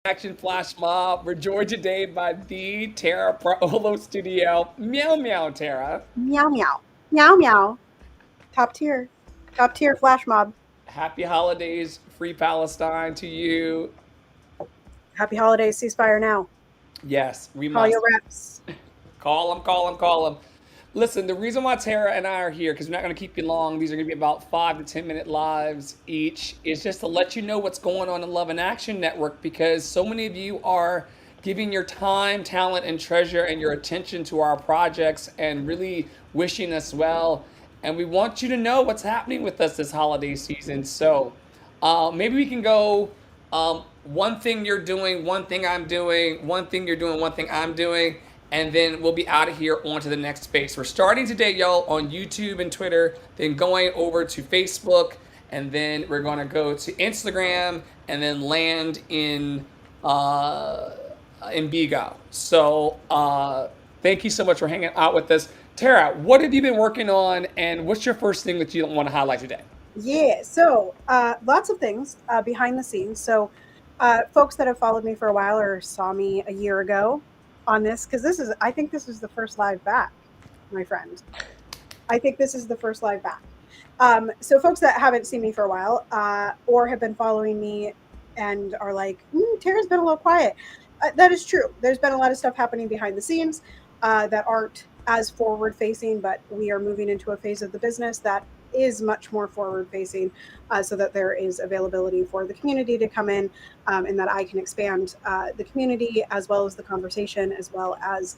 Action Flash Mob. We're joined today by the Tara Paolo Studio. Meow meow, Tara. Meow meow. Meow meow. Top tier. Top tier flash mob. Happy holidays, free Palestine to you. Happy holidays, ceasefire now. Yes, we Call your must. reps. Call them, call them, call them. Listen, the reason why Tara and I are here, because we're not going to keep you long, these are going to be about 5 to 10 minute lives each, is just to let you know what's going on in Love and Action Network because so many of you are giving your time, talent, and treasure and your attention to our projects and really wishing us well. And we want you to know what's happening with us this holiday season. So maybe we can go one thing you're doing, one thing I'm doing, one thing you're doing, one thing I'm doing, and then we'll be out of here on to the next space. We're starting today, y'all, on YouTube and Twitter, then going over to Facebook, and then we're going to go to Instagram, and then land in Bigo. So thank you so much for hanging out with us. Tara, what have you been working on, and what's your first thing that you want to highlight today? Yeah, so lots of things behind the scenes. So, folks that have followed me for a while or saw me a year ago on this, because I think this is the first live back, my friend. I think this is the first live back. So, folks that haven't seen me for a while or have been following me and are like, Tara's been a little quiet. That is true. There's been a lot of stuff happening behind the scenes that aren't as forward facing, but we are moving into a phase of the business that is much more forward facing so that there is availability for the community to come in and that I can expand the community as well as the conversation, as well as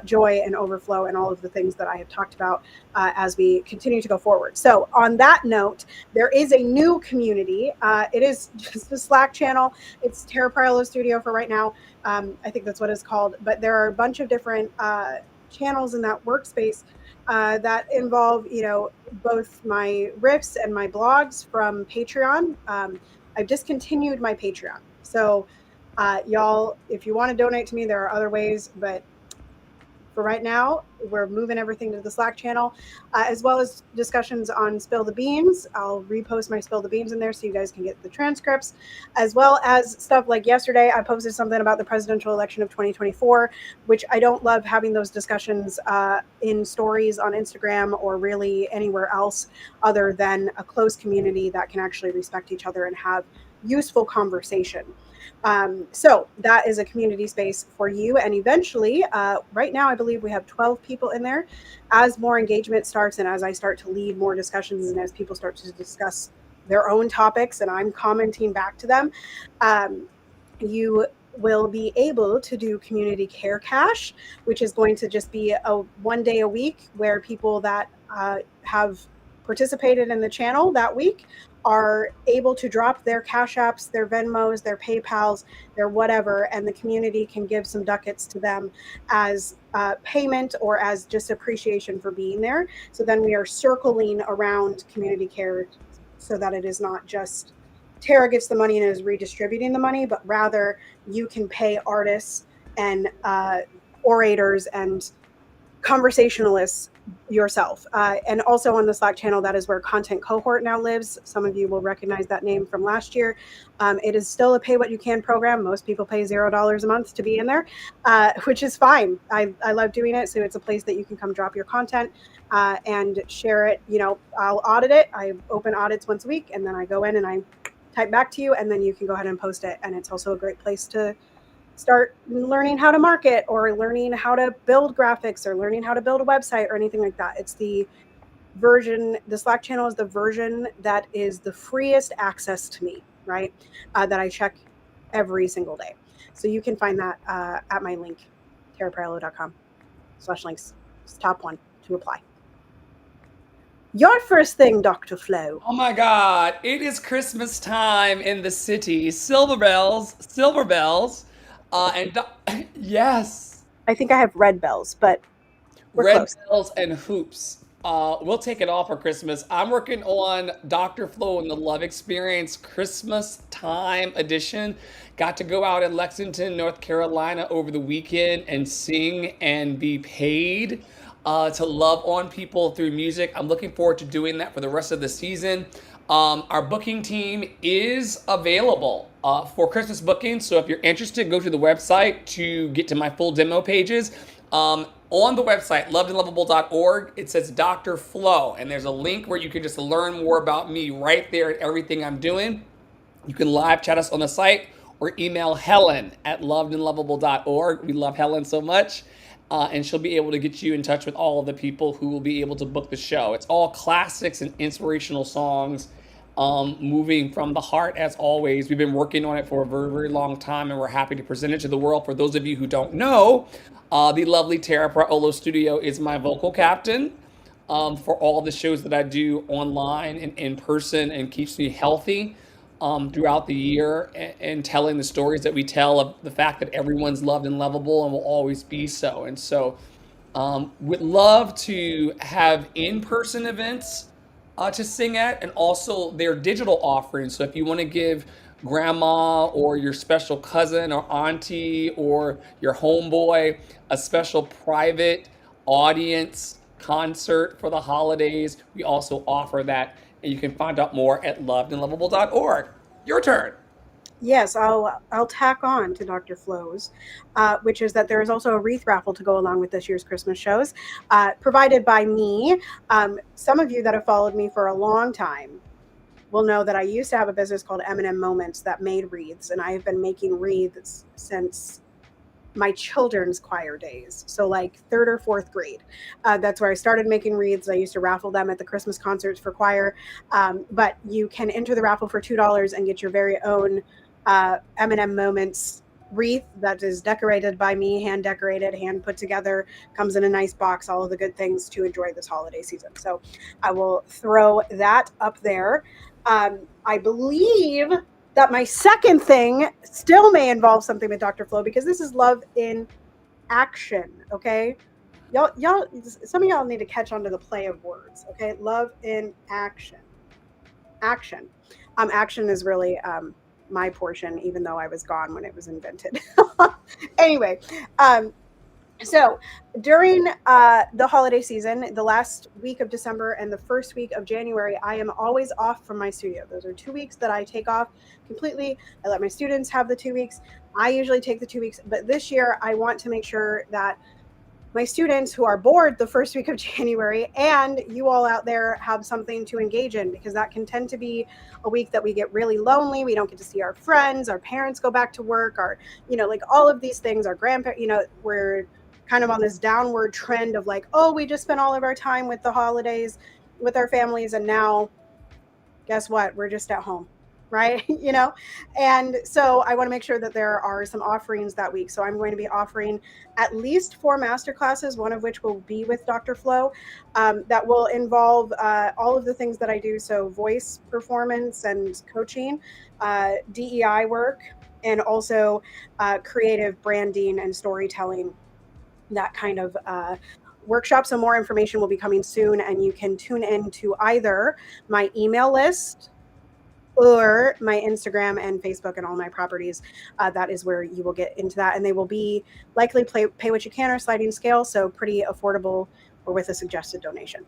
joy and overflow and all of the things that I have talked about as we continue to go forward. So, on that note, there is a new community. It is just the Slack channel. It's Terra Parallel Studio for right now. I think that's what it's called. But there are a bunch of different channels in that workspace that involve, both my riffs and my blogs from Patreon. I've discontinued my Patreon. So, y'all, if you want to donate to me, there are other ways, but for right now, we're moving everything to the Slack channel, as well as discussions on Spill the Beans. I'll repost my Spill the Beans in there so you guys can get the transcripts, as well as stuff like yesterday. I posted something about the presidential election of 2024, which I don't love having those discussions in stories on Instagram or really anywhere else other than a close community that can actually respect each other and have useful conversation. So that is a community space for you. And eventually, right now, I believe we have 12 people in there. As more engagement starts and as I start to lead more discussions and as people start to discuss their own topics and I'm commenting back to them, you will be able to do community care cash, which is going to just be a 1 day a week where people that have participated in the channel that week are able to drop their Cash Apps, their Venmos, their PayPals, their whatever, and the community can give some ducats to them as payment or as just appreciation for being there. So then we are circling around community care so that it is not just Tara gets the money and is redistributing the money, but rather you can pay artists and orators and conversationalists yourself. And also on the Slack channel, that is where Content Cohort now lives. Some of you will recognize that name from last year. It is still a pay what you can program. Most people pay $0 a month to be in there, which is fine. I love doing it. So it's a place that you can come drop your content and share it. I'll audit it. I open audits once a week and then I go in and I type back to you and then you can go ahead and post it. And it's also a great place to start learning how to market or learning how to build graphics or learning how to build a website or anything like that. It's the Slack channel is the version that is the freest access to me, right? That I check every single day. So you can find that at my link, terraparallel.com/links. It's top one to apply. Your first thing, Dr. Flo. Oh my God, it is Christmas time in the city. Silver bells, silver bells. Yes, I think I have red bells, but we're red close. bells and hoops. We'll take it off for Christmas. I'm working on Dr. Flo and the Love Experience Christmas Time Edition. Got to go out in Lexington, North Carolina over the weekend and sing and be paid to love on people through music. I'm looking forward to doing that for the rest of the season. Our booking team is available for Christmas bookings. So if you're interested, go to the website to get to my full demo pages. On the website, lovedandlovable.org, it says Dr. Flo, and there's a link where you can just learn more about me right there and everything I'm doing. You can live chat us on the site or email Helen at lovedandlovable.org. We love Helen so much. And she'll be able to get you in touch with all of the people who will be able to book the show. It's all classics and inspirational songs, moving from the heart as always. We've been working on it for a very, very long time, and we're happy to present it to the world. For those of you who don't know, the lovely Tara Praolo Studio is my vocal captain for all the shows that I do online and in person, and keeps me healthy throughout the year, and telling the stories that we tell of the fact that everyone's loved and lovable and will always be so. And so would love to have in-person events to sing at, and also their digital offerings. So if you want to give grandma or your special cousin or auntie or your homeboy a special private audience concert for the holidays, we also offer that. And you can find out more at lovedandlovable.org. Your turn. Yes, I'll tack on to Dr. Flo's, which is that there is also a wreath raffle to go along with this year's Christmas shows, provided by me. Some of you that have followed me for a long time will know that I used to have a business called M&M Moments that made wreaths, and I have been making wreaths since my children's choir days. So like third or fourth grade. That's where I started making wreaths. I used to raffle them at the Christmas concerts for choir. But you can enter the raffle for $2 and get your very own M&M Moments wreath that is decorated by me, hand decorated, hand put together, comes in a nice box, all of the good things to enjoy this holiday season. So I will throw that up there. I believe that my second thing still may involve something with Dr. Flo, because this is love in action. Okay. Y'all, some of y'all need to catch on to the play of words. Okay. Love in action. Action. Action is really, my portion, even though I was gone when it was invented. Anyway, so during the holiday season, the last week of December and the first week of January, I am always off from my studio. Those are 2 weeks that I take off completely. I let my students have the 2 weeks. I usually take the 2 weeks, but this year I want to make sure that my students who are bored the first week of January and you all out there have something to engage in, because that can tend to be a week that we get really lonely. We don't get to see our friends, our parents go back to work, our, like all of these things, our grandparents, we're kind of on this downward trend of like, oh, we just spent all of our time with the holidays with our families, and now guess what? We're just at home, right? And so I want to make sure that there are some offerings that week. So I'm going to be offering at least 4 master classes, one of which will be with Dr. Flo, that will involve all of the things that I do. So voice performance and coaching, DEI work, and also creative branding and storytelling, that kind of workshop. So more information will be coming soon, and you can tune in to either my email list or my Instagram and Facebook and all my properties. That is where you will get into that. And they will be likely pay what you can or sliding scale. So pretty affordable, or with a suggested donation.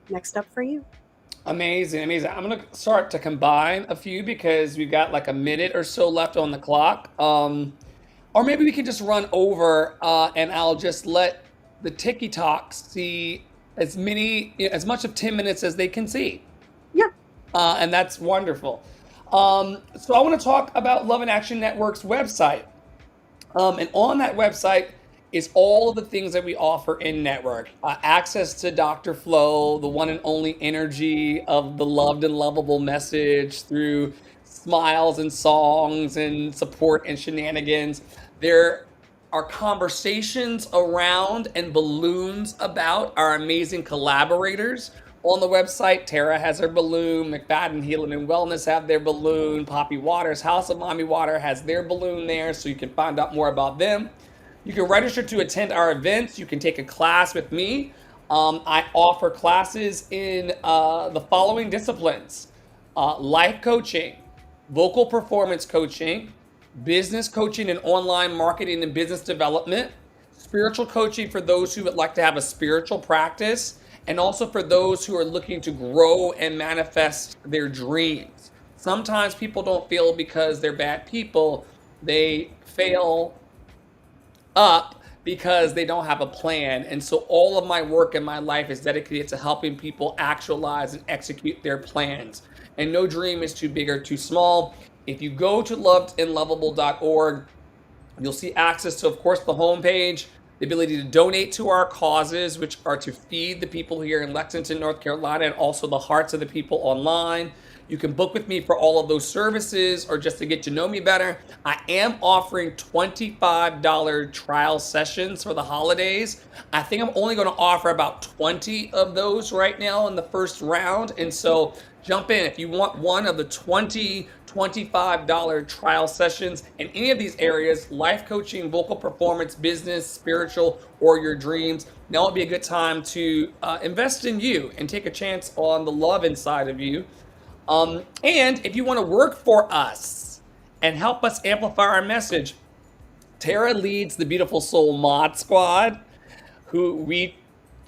Next up for you. Amazing, amazing. I'm going to start to combine a few because we've got like a minute or so left on the clock. Or maybe we can just run over and I'll just let the TikToks see as much of 10 minutes as they can see. Yeah. And that's wonderful. So I want to talk about Love in Action Network's website. And on that website is all of the things that we offer in network. Access to Dr. Flo, the one and only energy of the loved and lovable message, through smiles and songs and support and shenanigans. There are conversations around and balloons about our amazing collaborators on the website. Tara has her balloon, McFadden Healing and Wellness have their balloon, Poppy Waters, House of Mommy Water has their balloon there, so you can find out more about them. You can register to attend our events. You can take a class with me. I offer classes in the following disciplines: life coaching, vocal performance coaching, business coaching and online marketing and business development, spiritual coaching for those who would like to have a spiritual practice and also for those who are looking to grow and manifest their dreams. Sometimes people don't fail because they're bad people. They fail up because they don't have a plan. And so all of my work in my life is dedicated to helping people actualize and execute their plans. And no dream is too big or too small. If you go to lovedandlovable.org, you'll see access to, of course, the homepage, the ability to donate to our causes, which are to feed the people here in Lexington, North Carolina, and also the hearts of the people online. You can book with me for all of those services or just to get to know me better. I am offering $25 trial sessions for the holidays. I think I'm only going to offer about 20 of those right now in the first round. And so jump in if you want one of the $25 trial sessions in any of these areas: life coaching, vocal performance, business, spiritual, or your dreams. Now would be a good time to invest in you and take a chance on the love inside of you. And if you want to work for us and help us amplify our message, Tara leads the Beautiful Soul Mod Squad, who we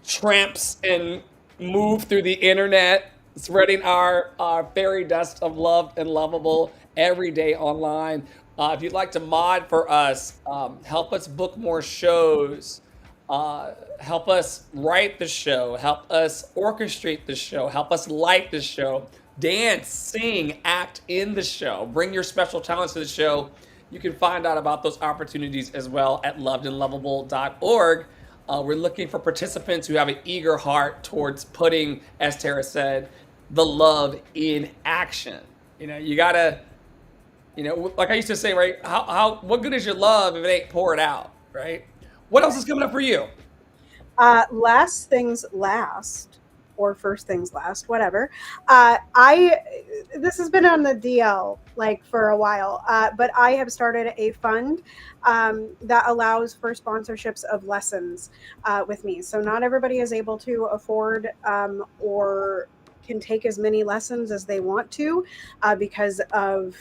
tramps and move through the internet, spreading our fairy dust of love and lovable every day online. If you'd like to mod for us, help us book more shows, help us write the show, help us orchestrate the show, help us light the show, dance, sing, act in the show, bring your special talents to the show. You can find out about those opportunities as well at lovedandlovable.org. We're looking for participants who have an eager heart towards putting, as Tara said, the love in action. You gotta, like I used to say, right? What good is your love if it ain't poured out, right? What else is coming up for you? Last things last, or first things last, whatever. This has been on the DL like for a while, but I have started a fund that allows for sponsorships of lessons with me. So not everybody is able to afford or can take as many lessons as they want to because of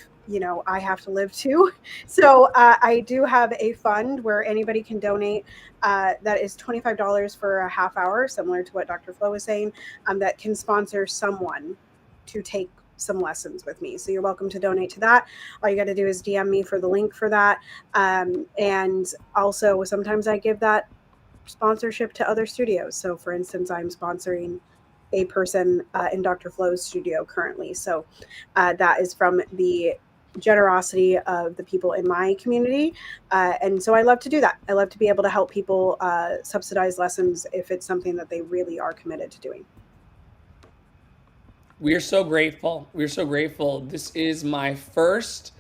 I have to live too. So I do have a fund where anybody can donate that is $25 for a half hour, similar to what Dr. Flo was saying, that can sponsor someone to take some lessons with me. So you're welcome to donate to that. All you got to do is DM me for the link for that. And also sometimes I give that sponsorship to other studios. So for instance, I'm sponsoring a person in Dr. Flo's studio currently. So that is from the generosity of the people in my community. And so I love to do that. I love to be able to help people subsidize lessons if it's something that they really are committed to doing. We're so grateful. We're so grateful. This is my first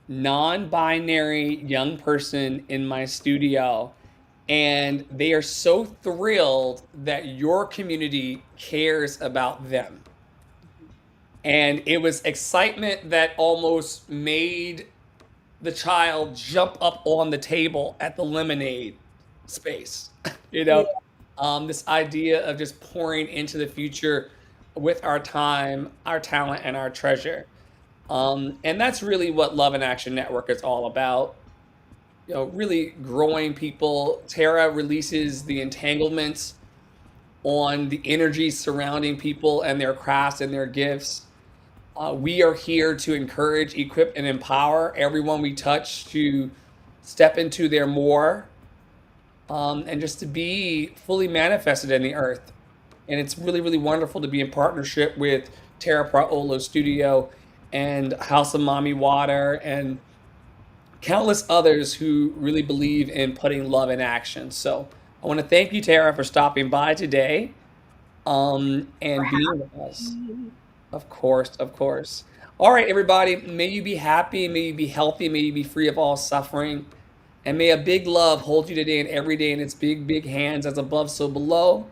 non-binary young person in my studio. And they are so thrilled that your community cares about them. And it was excitement that almost made the child jump up on the table at the lemonade space. This idea of just pouring into the future with our time, our talent, and our treasure. And that's really what Love in Action Network is all about. Really growing people. Tara releases the entanglements on the energy surrounding people and their crafts and their gifts. We are here to encourage, equip, and empower everyone we touch to step into their more and just to be fully manifested in the earth. And it's really, really wonderful to be in partnership with Tara Praolo Studio and House of Mommy Water and countless others who really believe in putting love in action. So I want to thank you, Tara, for stopping by today and being with us. Of course, of course. All right, everybody, may you be happy, may you be healthy, may you be free of all suffering, and may a big love hold you today and every day in its big, big hands as above, so below.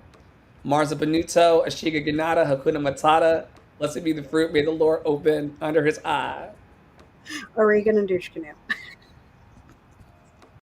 Marza Benuto, Ashiga Ganata, Hakuna Matata. Blessed be the fruit, may the Lord open under his eye. Oregon and Dushkanu.